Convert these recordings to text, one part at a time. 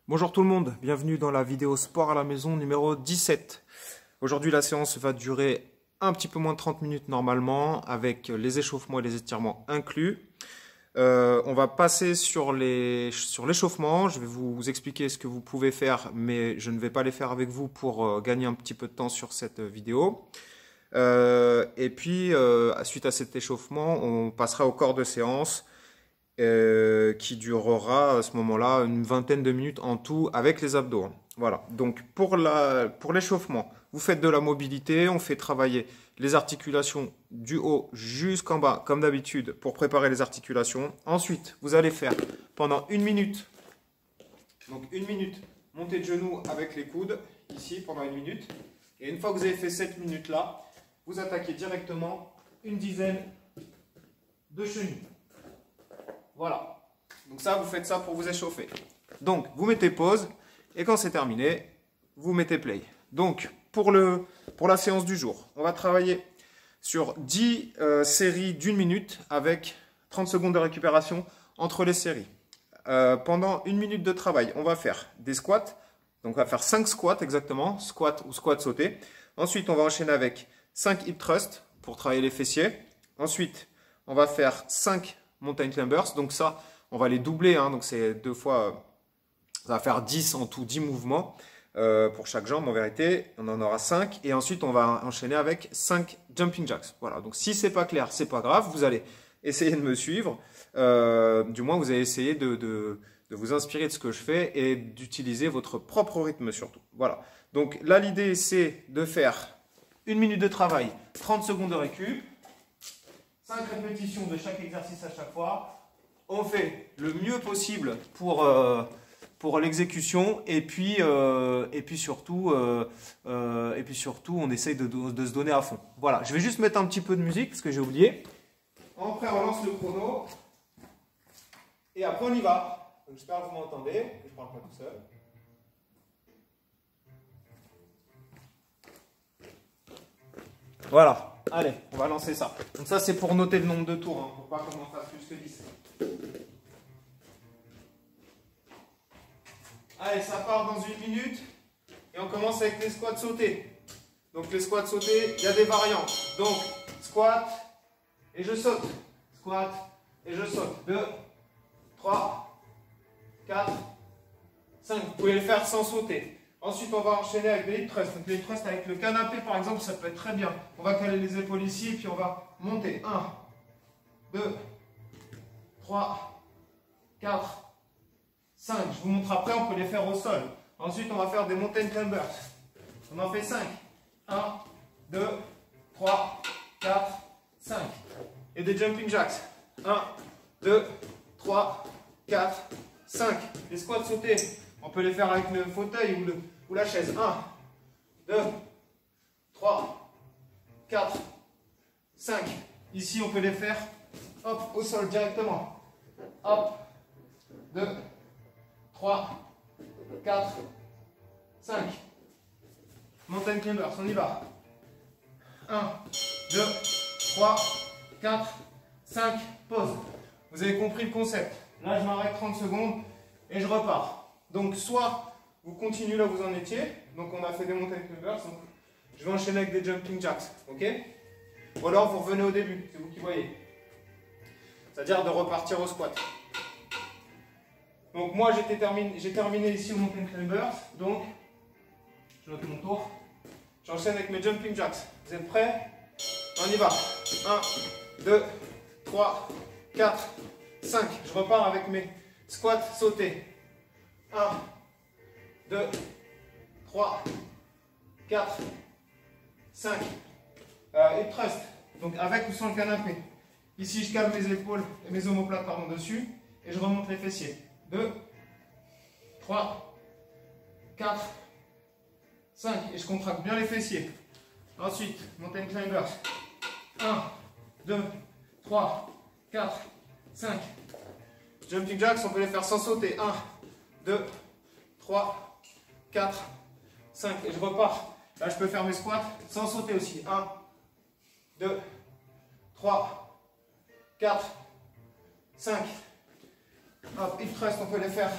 Bonjour tout le monde, bienvenue dans la vidéo sport à la maison numéro 17. Aujourd'hui la séance va durer un petit peu moins de 30 minutes normalement avec les échauffements et les étirements inclus. On va passer sur l'échauffement, je vais vous expliquer ce que vous pouvez faire mais je ne vais pas les faire avec vous pour gagner un petit peu de temps sur cette vidéo. Et puis suite à cet échauffement on passera au corps de séance. Qui durera à ce moment-là une vingtaine de minutes en tout avec les abdos. Voilà, donc pour l'échauffement, vous faites de la mobilité, on fait travailler les articulations du haut jusqu'en bas, comme d'habitude, pour préparer les articulations. Ensuite, vous allez faire pendant une minute, donc une minute, montée de genoux avec les coudes, ici, pendant une minute. Et une fois que vous avez fait cette minute-là, vous attaquez directement une dizaine de chenilles. Voilà, donc ça, vous faites ça pour vous échauffer. Donc, vous mettez pause, et quand c'est terminé, vous mettez play. Donc, pour la séance du jour, on va travailler sur 10 séries d'une minute avec 30 secondes de récupération entre les séries. Pendant une minute de travail, on va faire des squats. Donc, on va faire 5 squats exactement, squat ou squat sauté. Ensuite, on va enchaîner avec 5 hip thrusts pour travailler les fessiers. Ensuite, on va faire 5 mountain climbers, donc ça on va les doubler, hein, donc c'est deux fois, ça va faire 10 en tout, 10 mouvements pour chaque jambe en vérité, on en aura 5 et ensuite on va enchaîner avec 5 jumping jacks. Voilà, donc si c'est pas clair, c'est pas grave, vous allez essayer de me suivre, du moins vous allez essayer de vous inspirer de ce que je fais et d'utiliser votre propre rythme surtout. Voilà, donc là l'idée c'est de faire une minute de travail, 30 secondes de récup, 5 répétitions de chaque exercice à chaque fois. On fait le mieux possible pour l'exécution et puis surtout on essaye de se donner à fond. Voilà, je vais juste mettre un petit peu de musique parce que j'ai oublié. Après on lance le chrono et après on y va. J'espère que vous m'entendez, que je ne parle pas tout seul. Voilà. Allez, on va lancer ça. Donc ça, c'est pour noter le nombre de tours, hein, pour pas qu'on en fasse plus que 10. Allez, ça part dans une minute. Et on commence avec les squats sautés. Donc les squats sautés, il y a des variantes. Donc, squat et je saute. Squat et je saute. 2, 3, 4, 5. Vous pouvez le faire sans sauter. Ensuite, on va enchaîner avec des hip thrusts. Donc, les hip thrusts avec le canapé, par exemple, ça peut être très bien. On va caler les épaules ici, puis on va monter. 1, 2, 3, 4, 5. Je vous montre après, on peut les faire au sol. Ensuite, on va faire des mountain climbers. On en fait 5. 1, 2, 3, 4, 5. Et des jumping jacks. 1, 2, 3, 4, 5. Les squats sautés. On peut les faire avec le fauteuil ou la chaise. 1, 2, 3, 4, 5. Ici, on peut les faire hop, au sol directement. Hop, 2, 3, 4, 5. Mountain climbers, on y va. 1, 2, 3, 4, 5. Pause. Vous avez compris le concept. Là, je m'arrête 30 secondes et je repars. Donc, soit vous continuez là où vous en étiez. Donc, on a fait des mountain climbers. Donc, je vais enchaîner avec des jumping jacks. Ok? Ou alors, vous revenez au début. C'est vous qui voyez. C'est-à-dire de repartir au squat. Donc, moi, j'ai terminé ici au mountain climbers. Donc, je note mon tour. J'enchaîne avec mes jumping jacks. Vous êtes prêts? On y va. 1, 2, 3, 4, 5. Je repars avec mes squats sautés. 1, 2, 3, 4, 5. Hip thrust. Donc avec ou sans le canapé. Ici, je calme mes épaules et mes omoplates dessus. Et je remonte les fessiers. 2, 3, 4, 5. Et je contracte bien les fessiers. Ensuite, mountain climbers. 1, 2, 3, 4, 5. Jumping jacks, on peut les faire sans sauter. 1, 2, 3, 4, 5. Et je repars. Là, je peux faire mes squats sans sauter aussi. 1, 2, 3, 4, 5. Hop, hip thrust, on peut les faire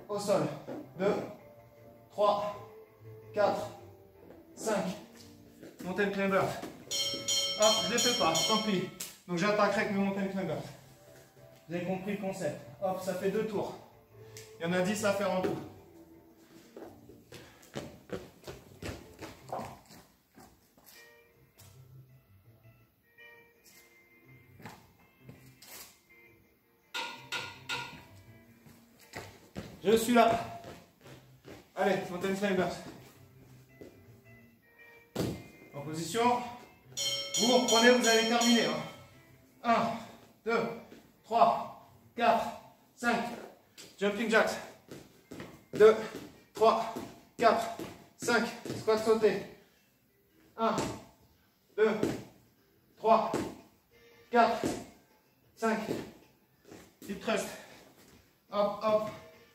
au au sol. 2, 3, 4, 5. Mountain climber. Hop, je ne les fais pas, tant pis. Donc j'attaquerai avec mes mountain climbers. Vous avez compris le concept. Hop, ça fait 2 tours. Il y en a 10 à faire en tout. Je suis là. Allez, mountain climbers. En position. Vous reprenez, vous allez terminer. 1, 2, 3, 4, 5. Jumping jacks. 2, 3, 4, 5. Squat sauté. 1, 2, 3, 4, 5. Hip thrust. Hop, hop.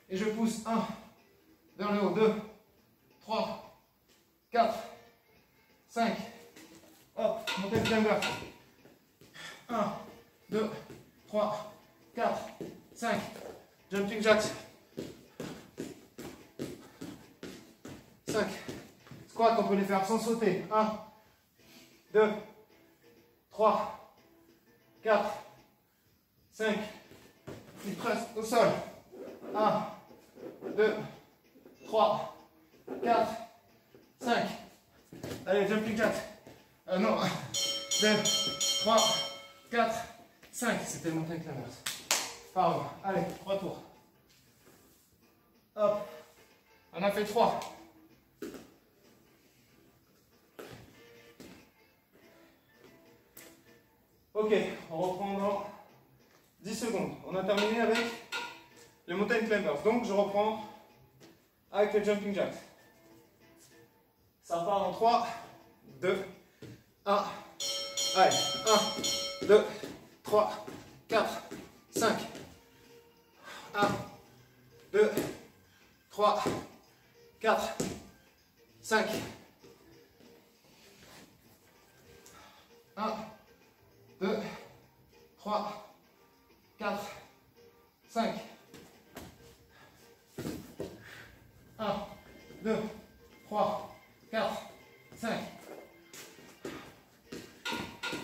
Et je pousse 1 vers le haut. 2, 3, 4, 5. Hop, montez le climber. 1, 2, 3, 4, 5. Jumping jacks. 5. Squat, on peut les faire sans sauter. 1, 2, 3, 4, 5. Il presse au sol. 1, 2, 3, 4, 5. Allez, jumping jacks. Non. 2, 3, 4, 5. C'était le mountain climbers. Pardon. Allez, 3 tours. Hop. On a fait 3. Ok, on reprend dans 10 secondes. On a terminé avec le mountain climbers. Donc je reprends avec le jumping jacks. Ça part dans 3, 2, 1. Allez, 1, 2, 3, 4, 5. 1, 2, 3, 4, 5. 1, 2, 3, 4, 5. 1, 2, 3, 4, 5.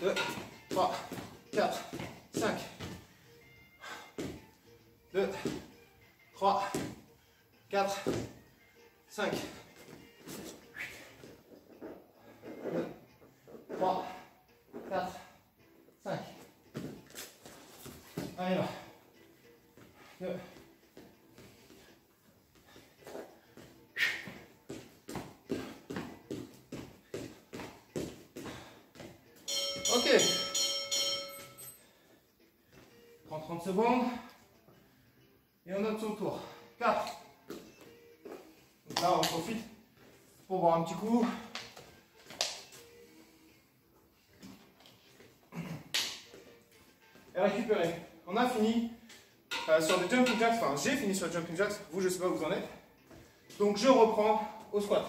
2, 3, 4, 5. 2, 3, 4, 5. 2, 3, 4, 5. Allez là. 2. Ok. Prends 30 secondes. Et on note son tour. 4. Donc là, on profite pour boire un petit coup. Et récupérer. On a fini sur le jumping jacks. Enfin, j'ai fini sur le jumping jacks. Vous, je ne sais pas où vous en êtes. Donc, je reprends au squat.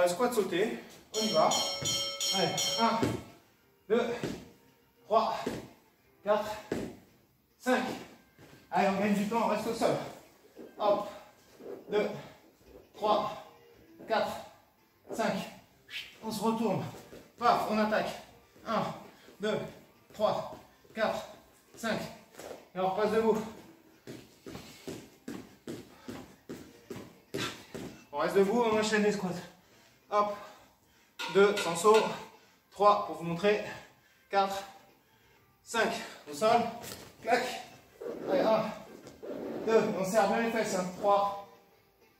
Squat sauté. On y va. Allez, 1, 2, 3, 4, 5. Allez, on gagne du temps, on reste au sol. Hop. 2, 3, 4, 5. On se retourne. Paf, on attaque. 1, 2, 3, 4, 5. Et on repasse debout. On reste debout, on enchaîne les squats. Hop. 2, sans saut. 3, pour vous montrer. 4, 5. Au sol. Clac. Allez, 1, 2. On serre bien les fesses. 3,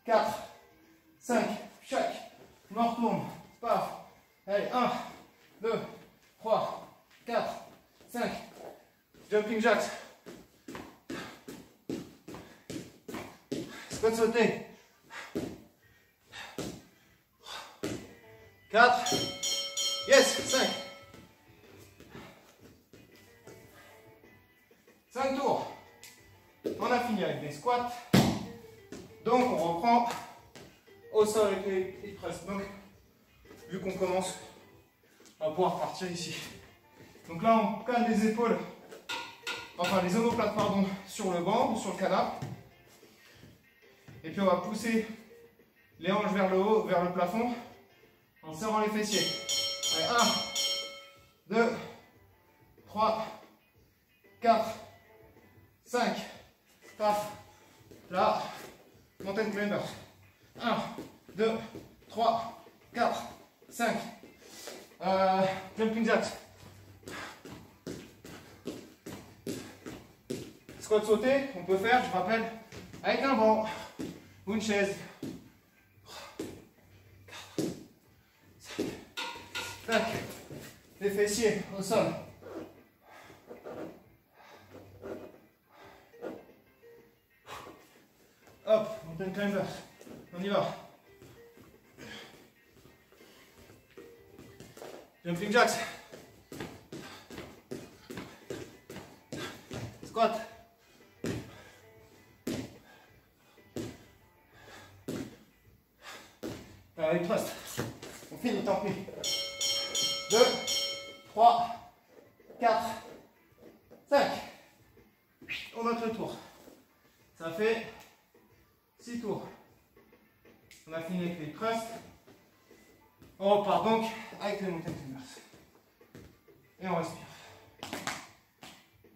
4, 5. Chaque. On en retourne. Paf. Allez, 1, 2, 3, 4, 5. Jumping jacks. Squat sauté. 4. Yes, 5. 5 tours. On a fini avec les squats. Donc on reprend au sol avec les hip press. Donc, vu qu'on commence, on va pouvoir partir ici. Donc là, on calme les épaules enfin les omoplates, pardon, sur le banc ou sur le canapé. Et puis on va pousser les hanches vers le haut, vers le plafond, en serrant les fessiers. Allez, 1, 2, 3, 4, 5, 4, là, mountain climbers. 1, 2, 3, 4, 5, jumping jacks. Squat sauté, on peut faire, je rappelle, avec un banc ou une chaise. 5, les fessiers au sol. Hop, mountain climbers. On y va. Jumping jacks. Squat. Avec thrust. On finit, tant pis. 2, 3, 4, 5. On note le tour. Ça fait 6 tours. On a fini avec les thrusts. On repart donc avec les mountain climbers. Et on respire.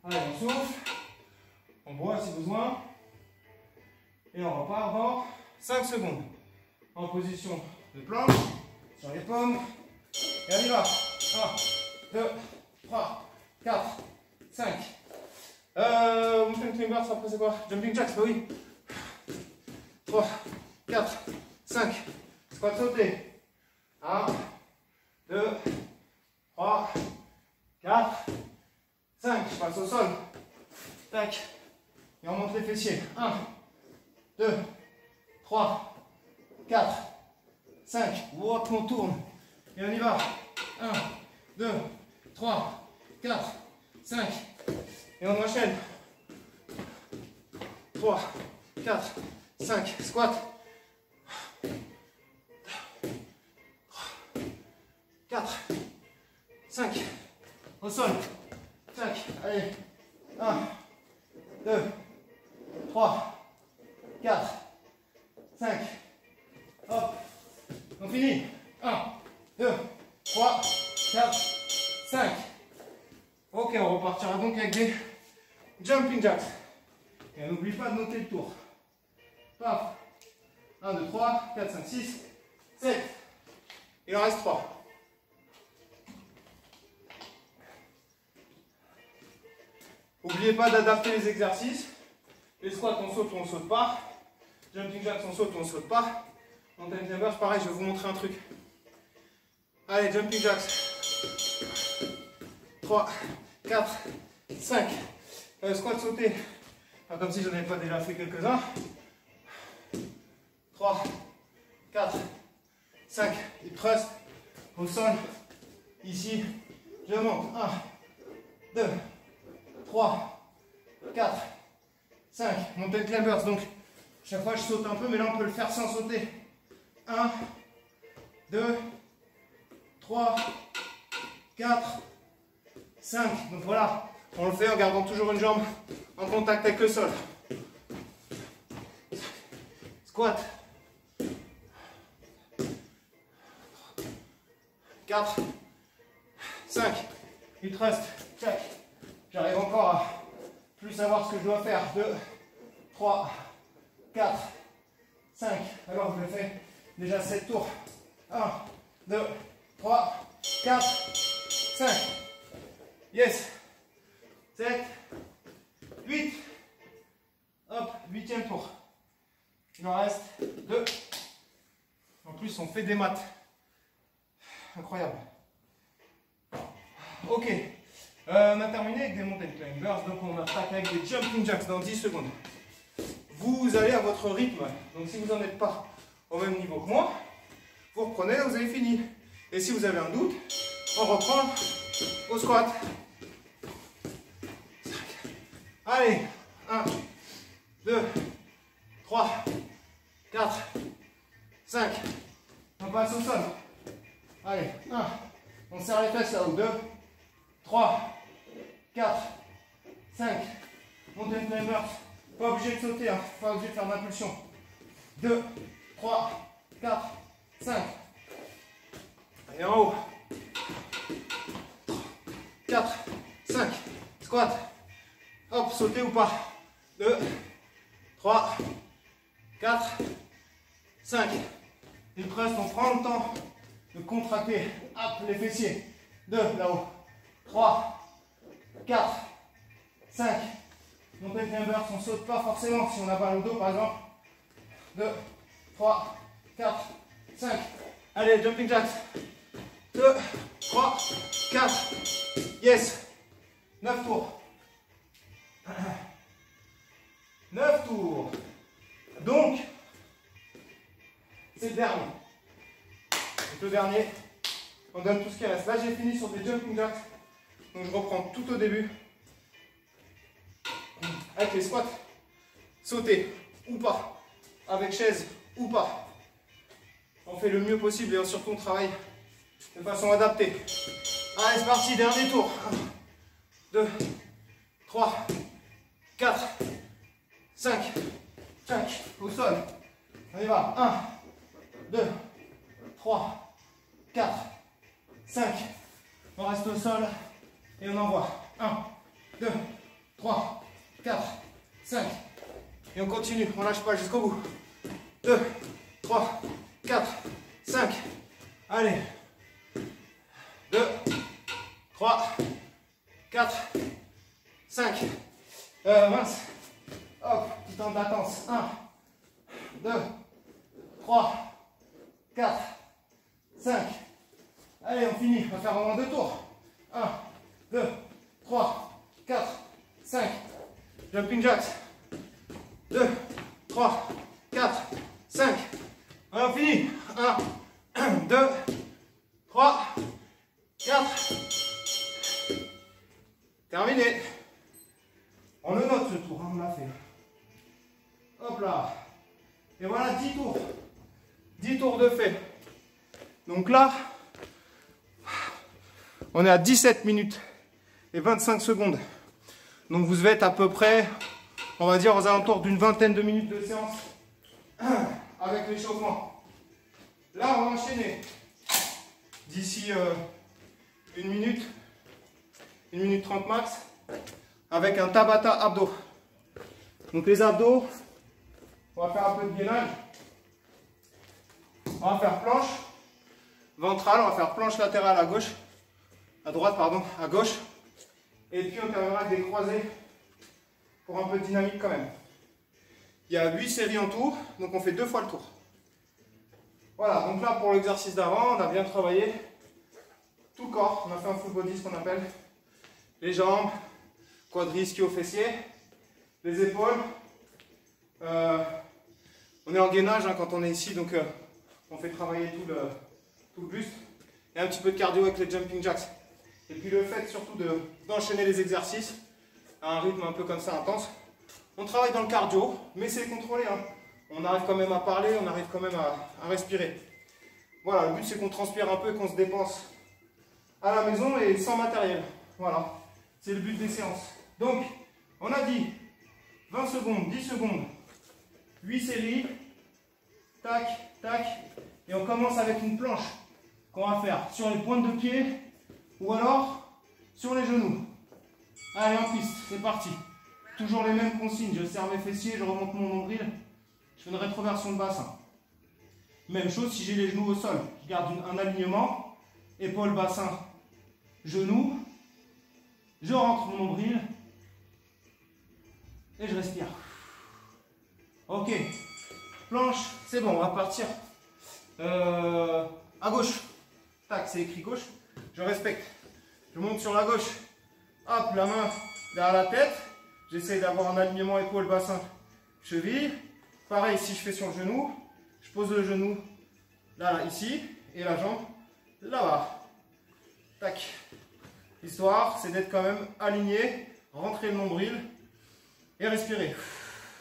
Allez, on souffle. On boit si besoin. Et on repart dans 5 secondes. En position de planche, sur les paumes. Et on y va. 1, 2, 3, 4, 5. Mountain climbers, après c'est quoi? Jumping jacks, bah oui. 3, 4, 5. Squat sauté. 1, 2, 3, 4, 5. Je passe au sol. Tac. Et on monte les fessiers. 1, 2, 3, 4, 5. Hop, on tourne. Et on y va. 1, 2, 3, 4, 5. Et on enchaîne. 3, 4, 5. Squat. 4, 5. Au sol. Tac. Allez. 1, 2, 3, 4, 5. Hop. On finit. 1, 2, 3, 4, 5. Ok, on repartira donc avec des jumping jacks. Et n'oublie pas de noter le tour. Paf. 1, 2, 3, 4, 5, 6, 7. Il en reste 3. N'oubliez pas d'adapter les exercices. Les squats, on saute ou on saute pas. Jumping jacks, on saute ou on saute pas. Mountain climbers, pareil, je vais vous montrer un truc. Allez, jumping jacks. 3, 4, 5. Squat sauté. Enfin, comme si je n'en avais pas déjà fait quelques-uns. 3, 4, 5. Et thrust au sol. Ici, je monte. 1, 2, 3, 4, 5. Mountain climbers. Donc, chaque fois, je saute un peu, mais là, on peut le faire sans sauter. 1, 2, 3, 4, 5. Donc voilà, on le fait en gardant toujours une jambe en contact avec le sol. Squat. 4, 5. Et thrust. Check. J'arrive encore à plus savoir ce que je dois faire. 2, 3, 4, 5. Alors je le fais déjà 7 tours. 1, 2, 3, 4, 5. Yes. 7, 8. Hop, 8e tour. Il en reste 2. En plus, on fait des maths. Incroyable. Ok. On a terminé avec des mountain climbers. Donc on attaque avec des jumping jacks dans 10 secondes. Vous allez à votre rythme. Donc si vous n'en êtes pas au même niveau que moi, vous reprenez, vous avez fini. Et si vous avez un doute, on reprend au squat. Allez, 1, 2, 3, 4, 5. On passe au sol. Allez, 1. On serre les fesses là-haut. 2, 3, 4, 5. Pas obligé de sauter, hein. Pas obligé de faire d'impulsion. 2, 3, 4, 5. Et en haut. 4, 5. Squat. Hop, sauter ou pas. 2, 3, 4, 5. Une presse, on prend le temps de contracter. Hop, les fessiers. 2, là-haut. 3, 4, 5. Montée de burst, on ne saute pas forcément si on a mal au dos par exemple. 2, 3, 4, 5. Allez, jumping jacks. 2, 3, 4. Yes. 9 tours. 9 tours. Donc, c'est le dernier. Donc le dernier, on donne tout ce qui reste. Là, j'ai fini sur des jumping jacks. Donc, je reprends tout au début. Avec les squats. Sauter ou pas. Avec chaise ou pas. On fait le mieux possible et surtout on travaille de façon adaptée. Allez, c'est parti, dernier tour. 1, 2, 3, 4, 5. 5 au sol. On y va. 1, 2, 3, 4, 5. On reste au sol et on envoie. 1, 2, 3, 4, 5. Et on continue, on lâche pas jusqu'au bout. 2, 3, 4, 5. Allez. 2, 3, 4, 5. Mince. Hop, petit temps de latence. 1, 2, 3, 4, 5. Allez, on finit. On va faire au moins 2 tours. 1, 2, 3, 4, 5. Jumping jacks. 2, 3, 4, 5. Allez, on finit. 1, 2, 3, 4. Terminé. On le note ce tour, hein, on l'a fait. Hop là. Et voilà 10 tours. 10 tours de fait. Donc là, on est à 17 minutes et 25 secondes. Donc vous devez être à peu près, on va dire, aux alentours d'une vingtaine de minutes de séance avec l'échauffement. Là, on va enchaîner d'ici 1 minute 30 max, avec un Tabata abdos. Donc les abdos, on va faire un peu de gainage. On va faire planche ventrale, on va faire planche latérale à gauche, à droite pardon, à gauche. Et puis on terminera avec des croisés pour un peu de dynamique quand même. Il y a 8 séries en tout, donc on fait 2 fois le tour. Voilà, donc là pour l'exercice d'avant, on a bien travaillé tout le corps. On a fait un full body, ce qu'on appelle les jambes, quadris, ischio, fessiers, les épaules. On est en gainage hein, quand on est ici, donc on fait travailler tout le buste. Et un petit peu de cardio avec les jumping jacks. Et puis le fait surtout d'enchaîner les exercices à un rythme un peu comme ça intense. On travaille dans le cardio, mais c'est contrôlé. Hein. On arrive quand même à parler, on arrive quand même à respirer. Voilà, le but c'est qu'on transpire un peu et qu'on se dépense à la maison et sans matériel. Voilà, c'est le but des séances. Donc, on a dit 20 secondes, 10 secondes, 8 séries, tac, tac, et on commence avec une planche qu'on va faire sur les pointes de pied ou alors sur les genoux. Allez, en piste, c'est parti. Toujours les mêmes consignes, je serre mes fessiers, je remonte mon nombril, je fais une rétroversion de bassin. Même chose si j'ai les genoux au sol, je garde un alignement, épaule, bassin, genoux, je rentre mon nombril et je respire. Ok, planche, c'est bon, on va partir à gauche. Tac, c'est écrit gauche, je respecte. Je monte sur la gauche, hop, la main derrière la tête. J'essaie d'avoir un alignement épaule, bassin, cheville. Pareil, si je fais sur le genou, je pose le genou là, ici, et la jambe là-bas. Tac. L'histoire, c'est d'être quand même aligné, rentrer le nombril et respirer.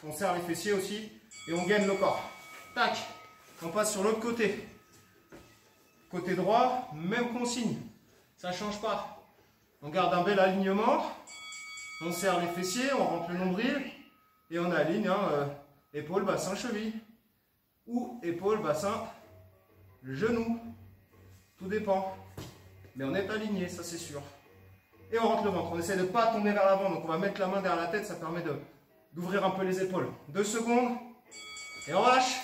On serre les fessiers aussi et on gaine le corps. Tac. On passe sur l'autre côté. Côté droit, même consigne. Ça ne change pas. On garde un bel alignement. On serre les fessiers, on rentre le nombril Et on aligne épaule, bassin, cheville. Ou épaule, bassin, genou. Tout dépend. Mais on est aligné, ça c'est sûr. Et on rentre le ventre. On essaie de ne pas tomber vers l'avant. Donc on va mettre la main derrière la tête. Ça permet d'ouvrir un peu les épaules. 2 secondes. Et on relâche.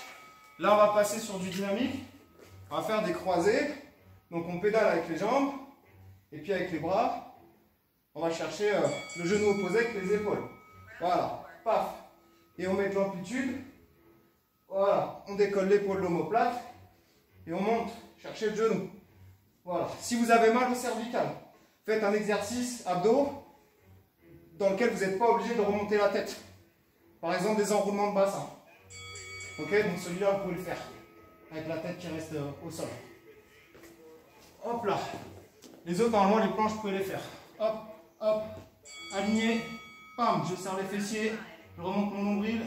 Là on va passer sur du dynamique. On va faire des croisés. Donc on pédale avec les jambes. Et puis avec les bras, on va chercher le genou opposé avec les épaules. Voilà. Paf. Et on met de l'amplitude. Voilà. On décolle l'épaule, l'omoplate. Et on monte. Chercher le genou. Voilà. Si vous avez mal au cervical, faites un exercice abdos dans lequel vous n'êtes pas obligé de remonter la tête. Par exemple, des enroulements de bassin. Ok, donc celui-là, vous pouvez le faire. Avec la tête qui reste au sol. Hop là. Les autres, normalement, les planches, vous pouvez les faire. Hop, hop. Aligné. Pam, je serre les fessiers. Je remonte mon nombril.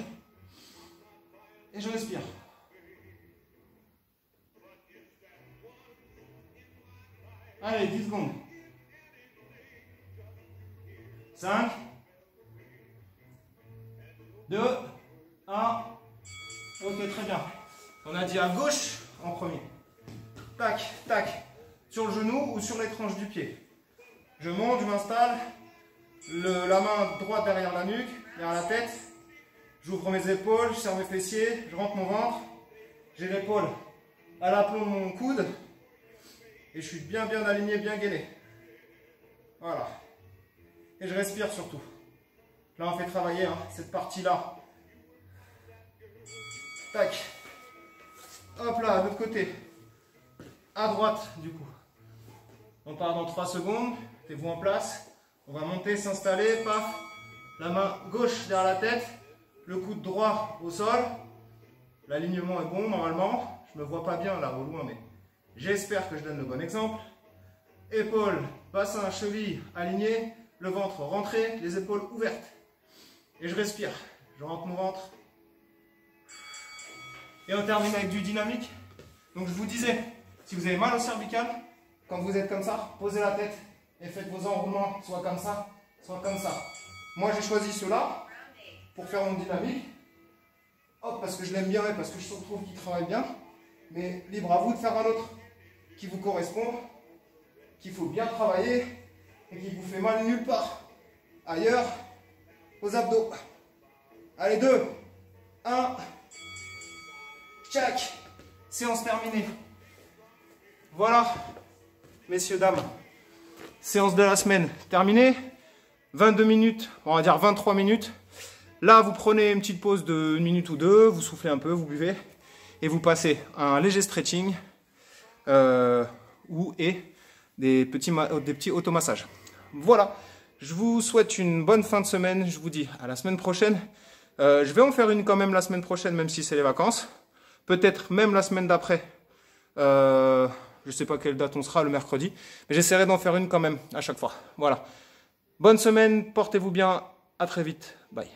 Et je respire. Allez, 10 secondes. 5, 2, 1. Ok, très bien. On a dit à gauche en premier. Tac, tac. Sur le genou ou sur les tranches du pied. Je monte, je m'installe. La main droite derrière la nuque, derrière la tête. J'ouvre mes épaules, je serre mes fessiers, je rentre mon ventre. J'ai l'épaule à l'aplomb de mon coude. Et je suis bien aligné, bien gainé. Voilà. Et je respire surtout. Là, on fait travailler cette partie-là. Tac. Hop là, de l'autre côté. À droite, du coup. On part dans 3 secondes. Mettez-vous en place. On va monter, s'installer. Paf. La main gauche derrière la tête. Le coude droit au sol. L'alignement est bon, normalement. Je ne me vois pas bien, là, au loin, mais j'espère que je donne le bon exemple. Épaules, bassin, cheville alignées. Le ventre rentré, les épaules ouvertes. Et je respire. Je rentre mon ventre. Et on termine avec du dynamique. Donc je vous disais, si vous avez mal au cervical, quand vous êtes comme ça, posez la tête et faites vos enroulements, soit comme ça, soit comme ça. Moi j'ai choisi cela pour faire mon dynamique. Hop, parce que je l'aime bien et parce que je trouve qu'il travaille bien. Mais libre à vous de faire un autre qui vous correspond, qu'il faut bien travailler et qui vous fait mal nulle part ailleurs aux abdos. Allez, 2, 1, tchac, séance terminée. Voilà, messieurs, dames, séance de la semaine terminée. 22 minutes, on va dire 23 minutes. Là, vous prenez une petite pause de 1 minute ou 2, vous soufflez un peu, vous buvez et vous passez un léger stretching et des petits automassages. Voilà, je vous souhaite une bonne fin de semaine. Je vous dis à la semaine prochaine. Je vais en faire une quand même la semaine prochaine, même si c'est les vacances. Peut-être même la semaine d'après. Je ne sais pas quelle date on sera, le mercredi. Mais j'essaierai d'en faire une quand même à chaque fois. Voilà. Bonne semaine, portez-vous bien. À très vite. Bye.